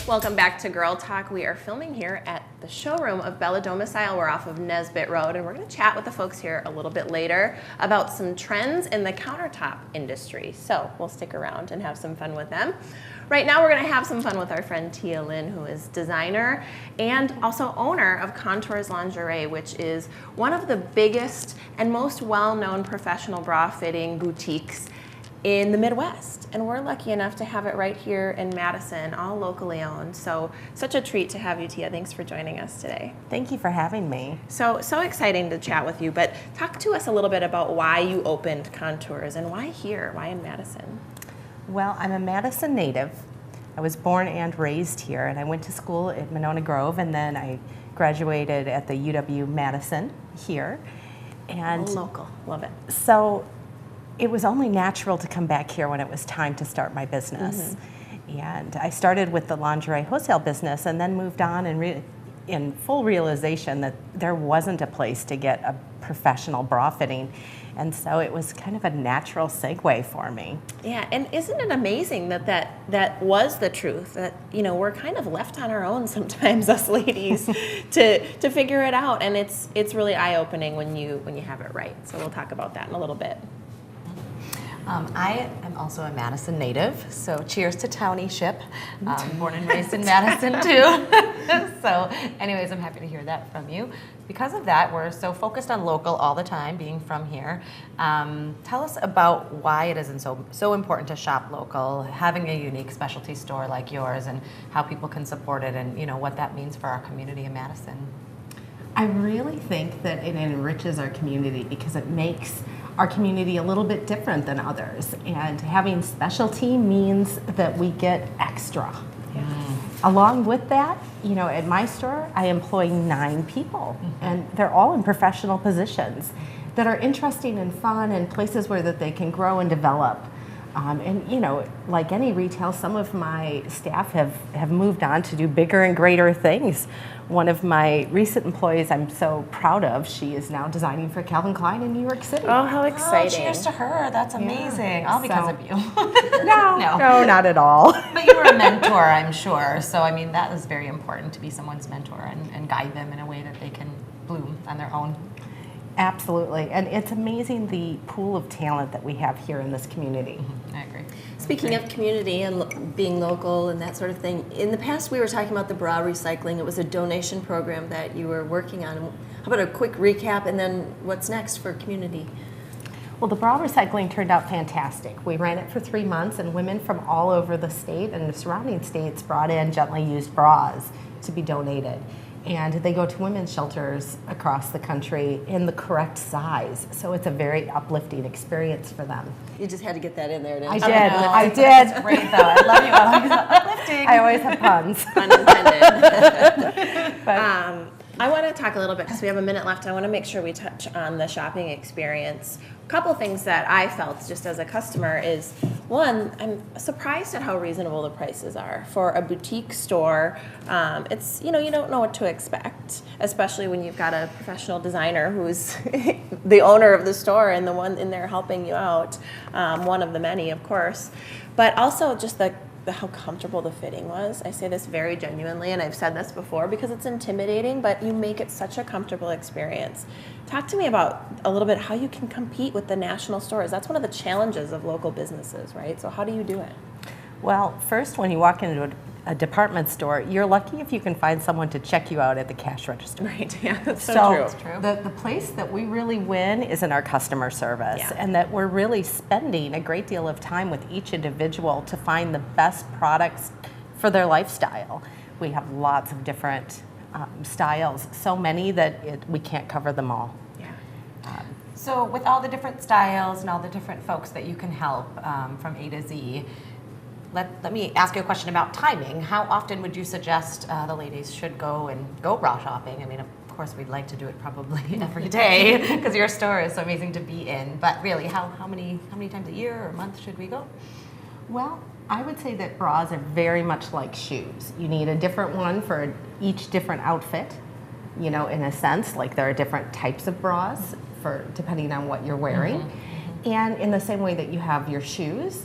Welcome back to Girl Talk. We are filming here at the showroom of Bella Domicile. We're off of Nesbitt Road, and we're going to chat with the folks here a little bit later about some trends in the countertop industry. So we'll stick around and have some fun with them. Right now, we're going to have some fun with our friend Tia Lynn, who is designer and also owner of Contours Lingerie, which is one of the biggest and most well-known professional bra fitting boutiques in the Midwest. And we're lucky enough to have it right here in Madison, all locally owned. So such a treat to have you, Tia. Thanks for joining us today. Thank you for having me. So exciting to chat with you, but talk to us a little bit about why you opened Contours and why here, why in Madison? Well, I'm a Madison native. I was born and raised here, and I went to school at Monona Grove, and then I graduated at the UW-Madison here. And local, love it. So it was only natural to come back here when it was time to start my business. And I started with the lingerie wholesale business and then moved on in full realization that there wasn't a place to get a professional bra fitting. And so it was kind of a natural segue for me. Yeah, and isn't it amazing that was the truth, that, you know, we're kind of left on our own sometimes, us ladies, to figure it out. And it's really eye-opening when you have it right. So we'll talk about that in a little bit. I am also a Madison native, so cheers to townieship. Born and raised in Madison too. So anyways, I'm happy to hear that from you. Because of that, we're so focused on local all the time, being from here. Tell us about why it isn't so important to shop local, having a unique specialty store like yours, and how people can support it, and, you know, what that means for our community in Madison. I really think that it enriches our community because it makes our community a little bit different than others. And having specialty means that we get extra. Along with that, you know, at my store, I employ 9 people, and they're all in professional positions that are interesting and fun and places where that they can grow and develop. And, you know, like any retail, some of my staff have moved on to do bigger and greater things. One of my recent employees I'm so proud of, she is now designing for Calvin Klein in New York City. Oh, how exciting. Oh, cheers to her. That's amazing. Yeah. All because of you. No, not at all. But you were a mentor, I'm sure. So, I mean, that is very important, to be someone's mentor and guide them in a way that they can bloom on their own. Absolutely. And it's amazing the pool of talent that we have here in this community. I agree. Speaking of community and being local and that sort of thing, in the past we were talking about the bra recycling. It was a donation program that you were working on. How about a quick recap and then what's next for community? Well, the bra recycling turned out fantastic. We ran it for 3 months, and women from all over the state and the surrounding states brought in gently used bras to be donated. And they go to women's shelters across the country in the correct size. So it's a very uplifting experience for them. You just had to get that in there, didn't I you? did. I did. Great, though. I love you. Uplifting. I always have puns. Pun intended. I want to talk a little bit, because we have a minute left. I want to make sure we touch on the shopping experience. A couple things that I felt just as a customer is, one, I'm surprised at how reasonable the prices are for a boutique store. It's, you know, you don't know what to expect, especially when you've got a professional designer who's the owner of the store and the one in there helping you out. One of the many, of course, but also just how comfortable the fitting was. I say this very genuinely, and I've said this before because it's intimidating, but you make it such a comfortable experience. Talk to me about a little bit how you can compete with the national stores. That's one of the challenges of local businesses, right? So how do you do it? Well, first, when you walk into a department store, you're lucky if you can find someone to check you out at the cash register. Right, yeah, that's So true. the place that we really win is in our customer service, Yeah. and that we're really spending a great deal of time with each individual to find the best products for their lifestyle. We have lots of different styles, so many that we can't cover them all. Yeah. So with all the different styles and all the different folks that you can help from A to Z, let me ask you a question about timing. How often would you suggest the ladies should go bra shopping? I mean, of course, we'd like to do it probably every day because your store is so amazing to be in. But really, how many times a year or a month should we go? Well, I would say that bras are very much like shoes. You need a different one for each different outfit, you know, in a sense, like there are different types of bras for depending on what you're wearing. And in the same way that you have your shoes,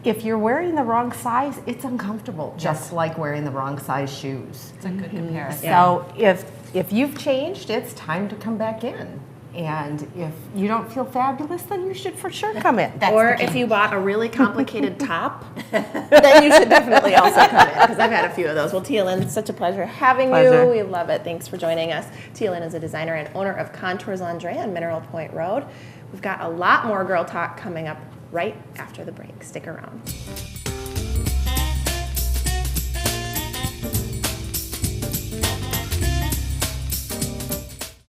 if you're wearing the wrong size, it's uncomfortable, just like wearing the wrong size shoes. It's a good comparison. So if you've changed, it's time to come back in. And if you don't feel fabulous, then you should for sure come in. Or if you bought a really complicated top, then you should definitely also come in, because I've had a few of those. Well, Tia Lynn, such a pleasure having Pleasure. you. We love it. Thanks for joining us. Tia Lynn is a designer and owner of Contours Lingerie on Mineral Point Road. We've got a lot more Girl Talk coming up right after the break. Stick around.